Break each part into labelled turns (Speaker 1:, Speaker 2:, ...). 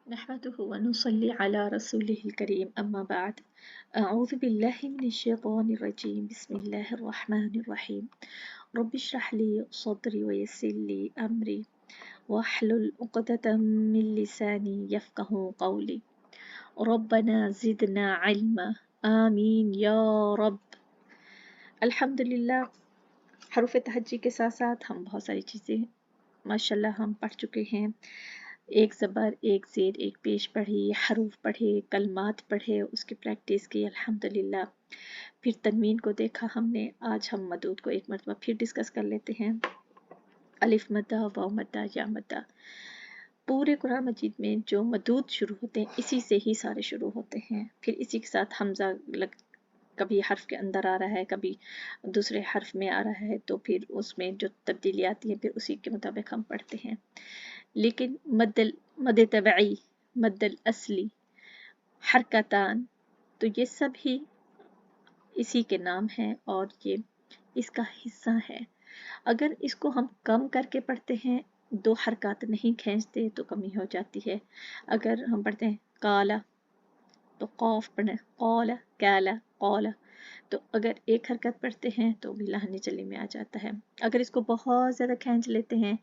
Speaker 1: नहमदुहु व नुसल्ली अला रसूलिहिल करीम अम्मा बाद अऊज़ु बिल्लाहि मिनश शैतानिर रजीम बिस्मिल्लाहिर रहमानिर रहीम रब्बि इश्रह ली सदरी व यस्सिर ली अमरी वहलुल उक़दतम मिन लिसानी यफ़क़हू क़ौली रब्बना ज़िदना इल्मा आमीन या रब। अल्हम्दुलिल्लाह हरूफ तहज्जी के साथ साथ हम बहुत सारी चीज़ें माशाल्लाह हम पढ़ चुके हैं। एक ज़बर, एक ज़ेर, एक पेश पढ़ी, हरूफ पढ़े, कलमात पढ़े, उसकी प्रैक्टिस की अल्हम्दुलिल्लाह। फिर तनवीन को देखा हमने। आज हम मदूद को एक मरतबा फिर डिस्कस कर लेते हैं। अलिफ मद्दा, वाव मद्दा, या मद्दा। पूरे कुरान मजीद में जो मदूद शुरू होते हैं इसी से ही सारे शुरू होते हैं। फिर इसी के साथ हमज़ा कभी हर्फ के अंदर आ रहा है, कभी दूसरे हर्फ में आ रहा है, तो फिर उसमें जो तब्दीली आती है फिर उसी के मुताबिक हम पढ़ते हैं। लेकिन मद तबई, मद्दल असली, हरकतान, तो ये सब ही इसी के नाम हैं और ये इसका हिस्सा है। अगर इसको हम कम करके पढ़ते हैं, दो हरकत नहीं खींचते तो कमी हो जाती है। अगर हम पढ़ते हैं काला तो कौफ पढ़े, कौला काला कौला, तो अगर एक हरकत पढ़ते हैं तो भी लहने चली में आ जाता है। अगर इसको बहुत ज़्यादा खींच लेते हैं,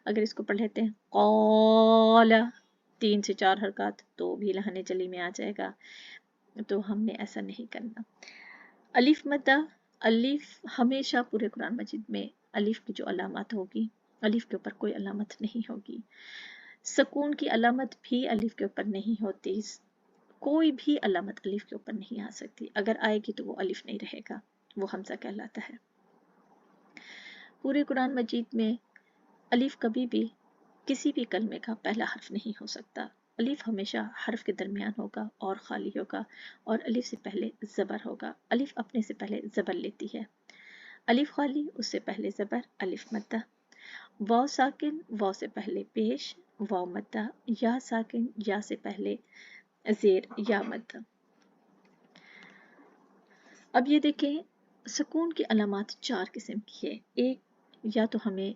Speaker 1: अगर इसको पढ़ लेते हैं कौला 3 से 4 हरकत, तो भी लहने चली में आ जाएगा। तो हमने ऐसा नहीं करना। अलिफ मद्दा, अलिफ हमेशा पूरे कुरान मजीद में अलिफ की जो अलामत होगी, अलिफ के ऊपर कोई अलामत नहीं होगी। सुकून की अलामत भी अलिफ के ऊपर नहीं होती। कोई भी अलामत अलिफ के ऊपर नहीं आ सकती। अगर आएगी तो वो अलिफ नहीं रहेगा, वो हमज़ा कहलाता है। पूरे कुरान मजीद में अलिफ कभी भी किसी भी कलमे का पहला हर्फ नहीं हो सकता। अलिफ हमेशा हर्फ के दरमियान होगा और खाली होगा, और अलिफ से पहले ज़बर होगा। अलिफ अपने से पहले ज़बर लेती है। अलिफ खाली, उससे पहले ज़बर, अलिफ मद्दा। वाव साकिन, वाव से पहले पेश, वाव मद्दा। या साकिन, या से पहले ज़ेर, या मद्दा। अब ये देखें, सुकून की अलामत 4 किस्म की है। एक, या तो हमें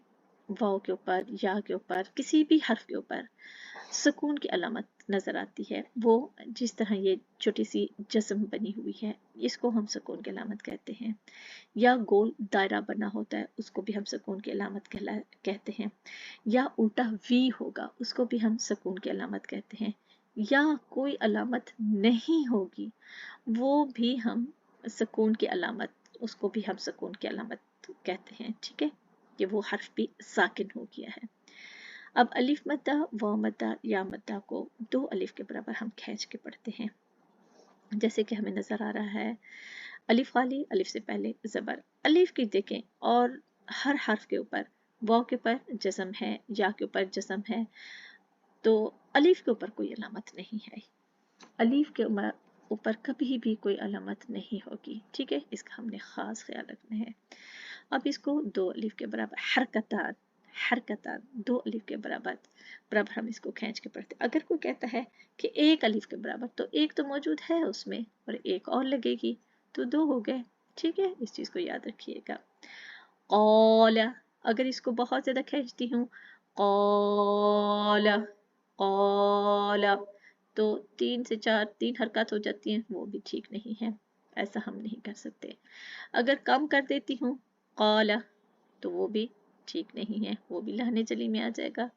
Speaker 1: वाव के ऊपर, या के ऊपर, किसी भी हर्फ के ऊपर सुकून की अलामत नज़र आती है। वो जिस तरह ये छोटी सी जस्म बनी हुई है, इसको हम सुकून की अलामत कहते हैं। या गोल दायरा बना होता है, उसको भी हम सुकून की अलामत कहते हैं। या उल्टा वी होगा, उसको भी हम सुकून की अलामत कहते हैं। या कोई अलामत नहीं होगी, वो भी हम सुकून की अलामत, उसको भी हम सुकून की अलामत कहते हैं। ठीक है, कि वो हर्फ भी साकिन हो गया है। अब अलिफ मद्दा, वाव मद्दा, या मद्दा को 2 अलिफ के बराबर हम खींच के पढ़ते हैं। जैसे कि हमें नजर आ रहा है, अलिफ खाली, अलिफ से पहले ज़बर। अलिफ की देखें, और हर हर्फ के ऊपर, वाव के ऊपर जज़म है, या के ऊपर जज़म है, तो अलिफ के ऊपर कोई अलामत नहीं है। अलिफ के ऊपर कभी भी कोई अलामत नहीं होगी। ठीक है, इसका हमने ख़ास ख्याल रखना है। अब इसको 2 अलिफ के बराबर, हरकतान, हरकतान 2 अलिफ के बराबर हम इसको खींच के पढ़ते। अगर कोई कहता है कि 1 अलिफ के बराबर, तो 1 तो मौजूद है उसमें और 1 और लगेगी, तो 2 हो गए। ठीक है, इस चीज़ को याद रखिएगा। कौला, अगर इसको बहुत ज़्यादा खींचती हूँ, कौला कौला, तो 3 से 4 3 हरकत हो जाती हैं, वो भी ठीक नहीं है। ऐसा हम नहीं कर सकते। अगर कम कर देती हूँ, कौला, तो वो भी ठीक नहीं है, वो भी लहने चली में आ जाएगा।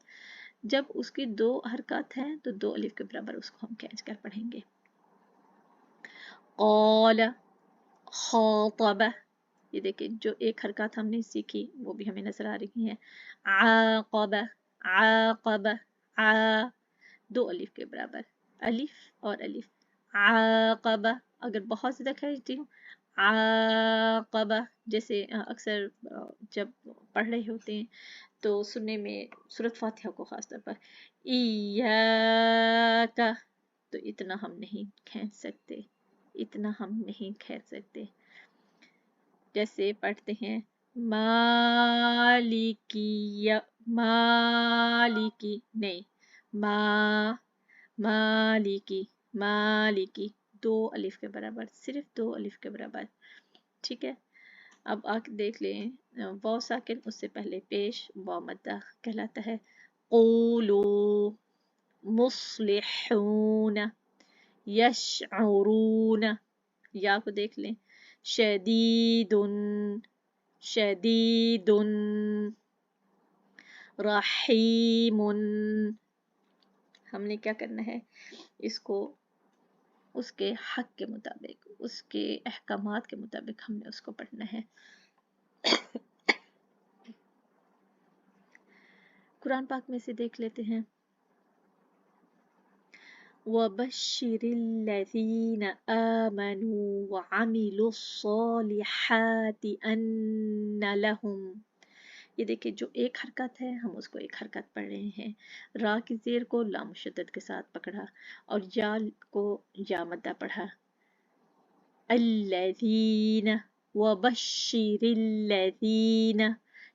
Speaker 1: जब उसकी 2 हरकत हैं तो 2 अलिफ के बराबर उसको हम खींच कर पढ़ेंगे। कौला, खातबा, ये देखिए जो एक हरकत हमने सीखी वो भी हमें नजर आ रही है। आक़बा, आक़बा, आ 2 अलिफ के बराबर, अलिफ और अलिफ। आक़बा, अगर बहुत ज़्यादा खींचती हूँ, आक़बा, जैसे अक्सर जब पढ़ रहे होते हैं तो सुनने में सूरत फातिहा को ख़ास तौर पर, इय्याका, तो इतना हम नहीं खींच सकते, इतना हम नहीं खींच सकते। जैसे पढ़ते हैं मालिकी, मालिकी नहीं, मालिकी, मालिकी 2 अलिफ के बराबर, सिर्फ 2 अलिफ के बराबर। ठीक है, अब आके देख लें, वाव साकिन, उससे पहले पेश, वाव मद्दा कहलाता है। क़ूलू, मुस्लिहून, यशऊरून, या को देख लें, शदीदुन, शदीदुन, रहीमुन। हमने क्या करना है, इसको उसके हक के मुताबिक, उसके अहकामात के मुताबिक हमने उसको पढ़ना है। कुरान पाक में से देख लेते हैं, वबश्शिरिल्लज़ीन आमनू वअमिलुस्सॉलिहाति अन्ना लहुम। ये देखिए, जो एक हरकत है हम उसको एक हरकत पढ़ रहे हैं, रा की ज़ेर को लाम मुशद्दद के साथ पकड़ा और या को या मद्दा पढ़ा। अल्लज़ीन वबश्शिरिल्लज़ीन,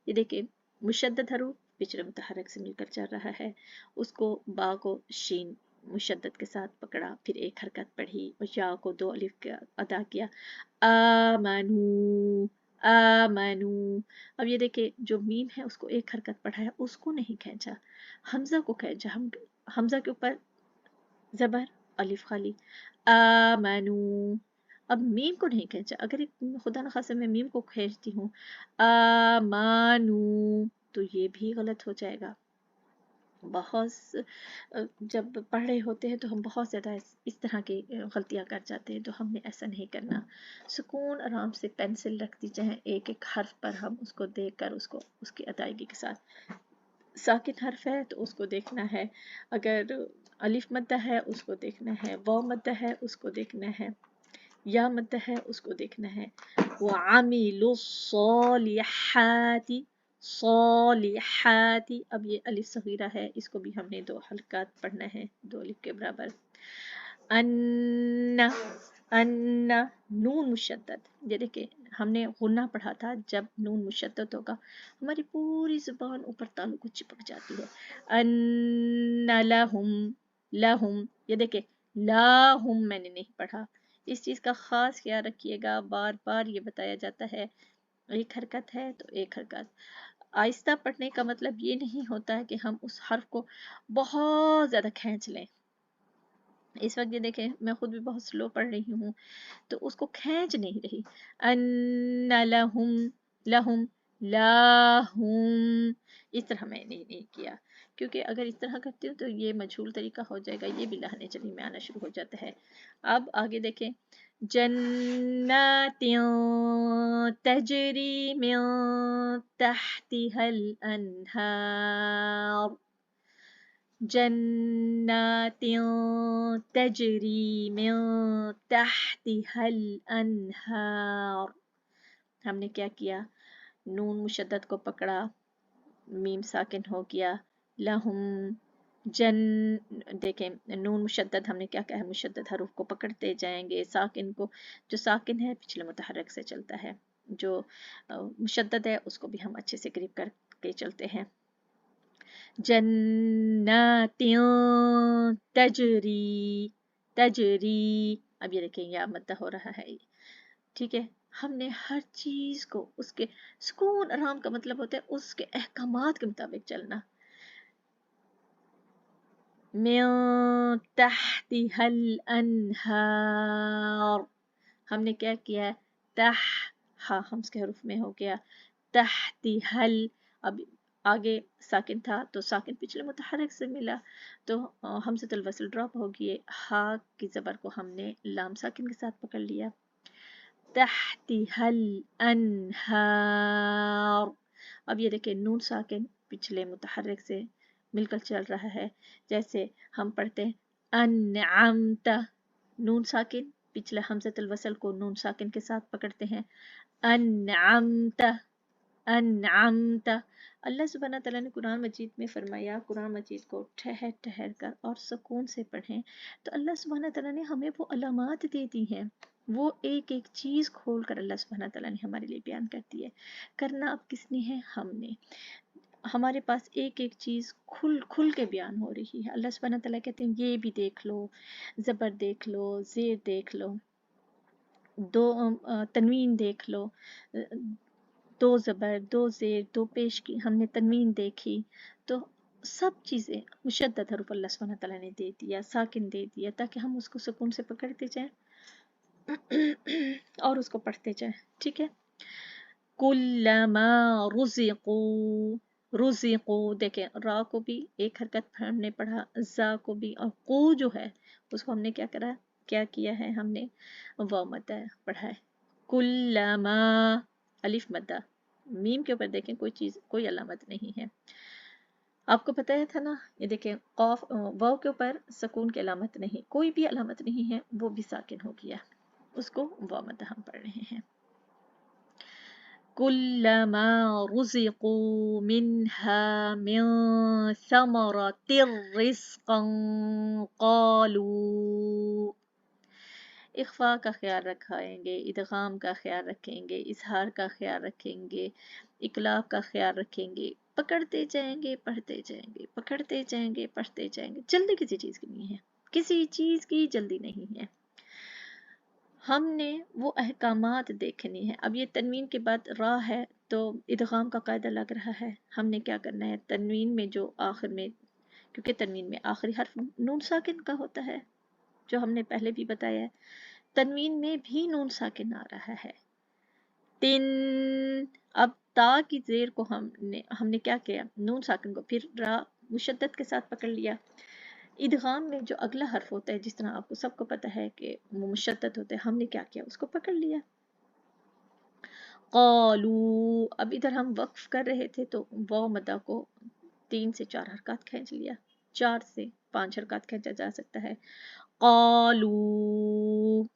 Speaker 1: ये देखिए मुशद्दद हरूफ पिछले मुतहर्रिक से मिलकर चल रहा है, उसको बा को शीन मुशद्दद के साथ पकड़ा, फिर एक हरकत पढ़ी और या को दो अलिफ का अदा किया। आमनू, आमनू। अब ये देखिए, जो मीम है उसको एक हरकत पढ़ा है, उसको नहीं खींचा, हमजा को खींचा। हम हमजा के ऊपर ज़बर, अलिफ खाली, आमनू। अब मीम को नहीं खींचा, अगर एक खुदा न खासा मैं मीम को खींचती हूँ आमानू, तो ये भी गलत हो जाएगा। बहुत जब पढ़ रहे होते हैं तो हम बहुत ज़्यादा इस तरह की गलतियाँ कर जाते हैं, तो हमने ऐसा नहीं करना। सुकून आराम से पेंसिल रखती जाएं, एक एक हर्फ पर हम उसको देख कर उसको उसकी अदायगी के साथ। साकिन हर्फ है तो उसको देखना है, अगर अलिफ मद्दा है उसको देखना है, वाव मद्दा है उसको देखना है, या मद्दा है उसको देखना है। वअमिलुस्सॉलिहाति, सॉलिहाति। अब ये अलिफ सगीरा है, इसको भी हमने दो हलकात पढ़ना है, दो अलिफ के बराबर। अन्ना, अन्ना, नून मुशद्दद। ये देखिए, हमने गुन्ना पढ़ा था, जब नून मुशद्दद होगा हमारी पूरी जुबान ऊपर तालु को चिपक जाती है। अन्ना लहुम, लहुम। ये देखिए, लाहुम मैंने नहीं पढ़ा, इस चीज़ का ख़ास ख्याल रखिएगा, बार बार ये बताया जाता है, एक हरकत है तो एक हरकत। आहिस्ता पढ़ने का मतलब ये नहीं होता है कि हम उस हर्फ को बहुत ज़्यादा खींच लें। इस वक्त ये देखें, मैं खुद भी बहुत स्लो पढ़ रही हूँ तो उसको खींच नहीं रही। अन्ना लहुम, लहुम, लाहुम, इस तरह मैंने नहीं किया, क्योंकि अगर इस तरह करती हूँ तो ये मजहूल तरीका हो जाएगा, ये भी लहने चली में आना शुरू हो जाता है। अब आगे देखें, जन्नातिन तजरी मिन तहतिहल अन्हार, जन्नातिन तजरी मिन तहतिहल अन्हार। हमने क्या किया, नून मुशद्दद को पकड़ा, मीम साकिन हो गया, लहुम, जन। देखें, नून मुशद्दद हमने क्या कहा है, मुशद्दद हरूफ को पकड़ते जाएंगे, साकिन को, जो साकिन है पिछले मुतहर्रिक से चलता है, जो मुशद्दद है उसको भी हम अच्छे से ग्रिप करके चलते हैं। जन्नातिन तजरी, तजरी। अब ये देखें, या मद्दा हो रहा है, ठीक है। हमने हर चीज को उसके, सुकून आराम का मतलब होता है उसके अहकामात के मुताबिक चलना। मिन तहतिहल अन्हार, हमने क्या किया, तह, हाँ हम्स के हरूफ में हो गया, तहतिहल। अब आगे साकिन था तो साकिन पिछले मुतहर्रिक से मिला तो हमज़तुल वस्ल ड्रॉप हो गई, हा की ज़बर को हमने लाम साकिन के साथ पकड़ लिया। तहतिहल अन्हार। अब ये देखिए, नून साकिन पिछले मुतहर्रिक से मिलकर चल रहा है, जैसे हम पढ़ते हैं अन्अमता, नून साकिन पिछले हमज़तुल वस्ल को नून साकिन के साथ पकड़ते हैं, अन्अमता, अन्अमता। अल्लाह सुब्हानहू तआला ने कुरान मजीद में फरमाया, कुरान मजीद को ठहर ठहर कर और सुकून से पढ़ें, तो अल्लाह सुब्हानहू तआला ने हमें वो अलामात दे दी हैं, वो एक एक चीज़ खोल कर अल्लाह सुब्हानहू तआला ने हमारे लिए बयान कर दी है। करना अब किसने है, हमने। हमारे पास एक एक चीज़ खुल खुल के बयान हो रही है। अल्लाह सुब्हानहू तआला कहते हैं ये भी देख लो, ज़बर देख लो, ज़ेर देख लो, दो तनवीन देख लो, दो ज़बर, दो ज़ेर, दो पेश की, हमने तनवीन देखी, तो सब चीज़ें मुशद्दद हरूफ अल्लाह सुब्हानहू तआला ने दे दिया, साकिन दे दिया, ताकि हम उसको सुकून से पकड़ते जाएं और उसको पढ़ते जाएं। ठीक है। कुल्लमा रुज़िक़ू, रुज़िक़ू देखें, रा को भी एक हरकत हमने पढ़ा, जा को भी, और कू जो है उसको हमने क्या करा, क्या किया है, हमने वाव मद्दा पढ़ा है। कुल्लमा अलिफ मद्दा, मीम के ऊपर देखें कोई चीज़, कोई अलामत नहीं है। आपको पता है था ना, ये देखें कॉफ वाव के ऊपर सुकून की अलामत नहीं, कोई भी अलामत नहीं है, वो भी साकिन हो गया, उसको वाव मद्दा हम पढ़ रहे हैं। कुल्लमा रुज़िक़ू मिन्हा मिन समरतिर रिज़्क़न क़ालू, इख्फा का ख्याल रखेंगे, इदगाम का ख्याल रखेंगे, इजहार का ख्याल रखेंगे, इकलाब का ख्याल रखेंगे, पकड़ते जाएंगे, पढ़ते जाएंगे, पकड़ते जाएंगे, पढ़ते जाएंगे। जल्दी किसी चीज़ की नहीं है, किसी चीज़ की जल्दी नहीं है। हमने वो अहकामात देखने हैं। अब ये तनवीन के बाद रा है तो इदगाम का कायदा लग रहा है। हमने क्या करना है, तनवीन में जो आखिर में, क्योंकि तनवीन में आखिरी हर्फ नून साकिन का होता है, जो हमने पहले भी बताया है, तनवीन में भी नून साकिन आ रहा है। तिन, अब ता की जेर को हमने क्या किया, नून साकिन को फिर रा मुशद्दद के साथ पकड़ लिया। इदगाम में जो अगला हर्फ होता है, जिस तरह आपको सबको पता है कि वो मुशद्दद होता है, हमने क्या किया, उसको पकड़ लिया। क़ालू, अब इधर हम वक्फ कर रहे थे तो वाव मद्दा को 3 से 4 हरकत खींच लिया, 4 से 5 हरकत खींचा जा सकता है। क़ालू,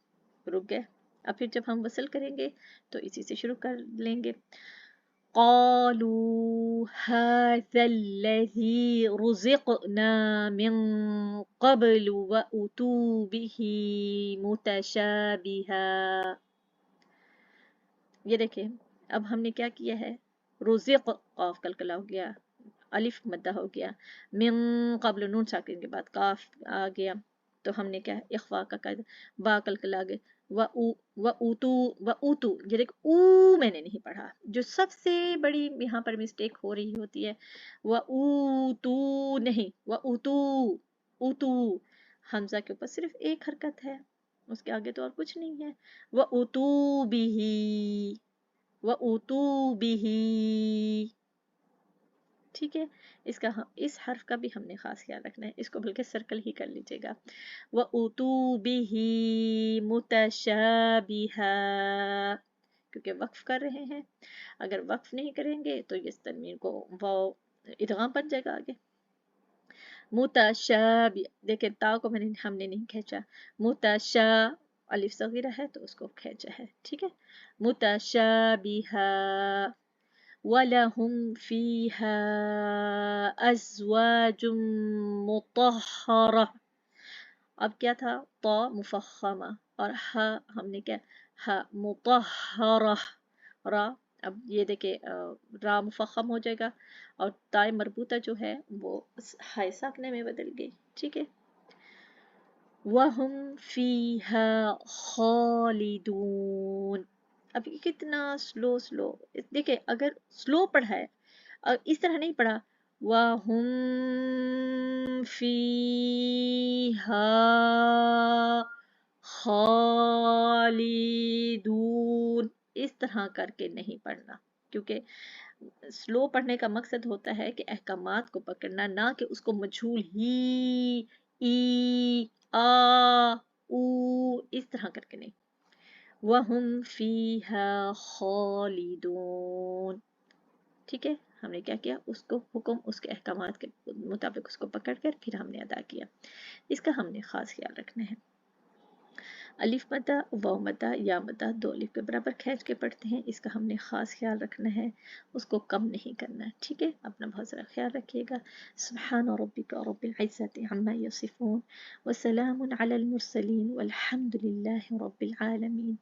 Speaker 1: रुक गए। अब फिर जब हम वसल करेंगे तो इसी से शुरू कर लेंगे। क़ालू हाज़ल्लज़ी रुज़िक़ना मिन क़ब्लु व उतू बिही मुतशाबिहा। ये देखिए, अब हमने क्या किया है, रुज़िक़ क़ाफ कलकला हो गया, अलिफ मद्दा हो गया, मिन क़ब्ल नून साकिन के बाद काफ आ गया, तो हमने क्या है, इख्फा का कायदा, बा कलकला गए, व ऊतू, ये देख ऊ मैंने नहीं पढ़ा, जो सबसे बड़ी यहाँ पर मिस्टेक हो रही होती है, व ऊतू नहीं, व ऊतू, ऊतू हमजा के ऊपर सिर्फ एक हरकत है, उसके आगे तो और कुछ नहीं है। व ऊतू बिही, व ऊतू बिही, ठीक है। इसका इस हर्फ का भी हमने खास ख्याल रखना है, इसको बल्कि सर्कल ही कर लीजिएगा। व उतू बिही मुतशाबिहा, क्योंकि वक्फ कर रहे हैं, अगर वक्फ नहीं करेंगे तो इस तनवीन को वाव इदगाम बन जाएगा आगे। मुतशाबि, देखिए ता को हमने नहीं खींचा, मुतशा अलिफ सगीरा है तो उसको खींचा है, ठीक है। मुतशाबिहा वलहुम फीहा अज़वाजुम मुतहहरा, अब क्या था, ता मुफख्खमा और हा हमने क्या, हा मुतहहरा, रा, अब ये देखिए रा मुफख्खम हो जाएगा और ताए मरबूता जो है वो हाय साकने में बदल गई, ठीक है। वहुम फीहा खालिदून, अब ये कितना स्लो स्लो, देखिए अगर स्लो पढ़ा है और इस तरह नहीं पढ़ा, वहुम फीहा खालिदून, इस तरह करके नहीं पढ़ना, क्योंकि स्लो पढ़ने का मकसद होता है कि अहकामात को पकड़ना, ना कि उसको मजहूल ही, ई, आ, ऊ इस तरह करके नहीं। वहुम फीहा खालिदून, ठीक है। हमने क्या किया, उसको हुक्म उसके अहकामात के मुताबिक उसको पकड़कर फिर हमने अदा किया, इसका हमने खास ख्याल रखना है। अलिफ मद्दा, वाव मद्दा, या मद्दा दो अलिफ के बराबर खींच के पढ़ते हैं, इसका हमने ख़ास ख्याल रखना है, उसको कम नहीं करना है, ठीक है। अपना बहुत सारा ख्याल रखिएगा। सुब्हान रब्बिका रब्बिल इज़्ज़ति अम्मा यसिफून व सलामुन अलल मुरसलीन वल्हम्दुलिल्लाहि रब्बिल आलमीन।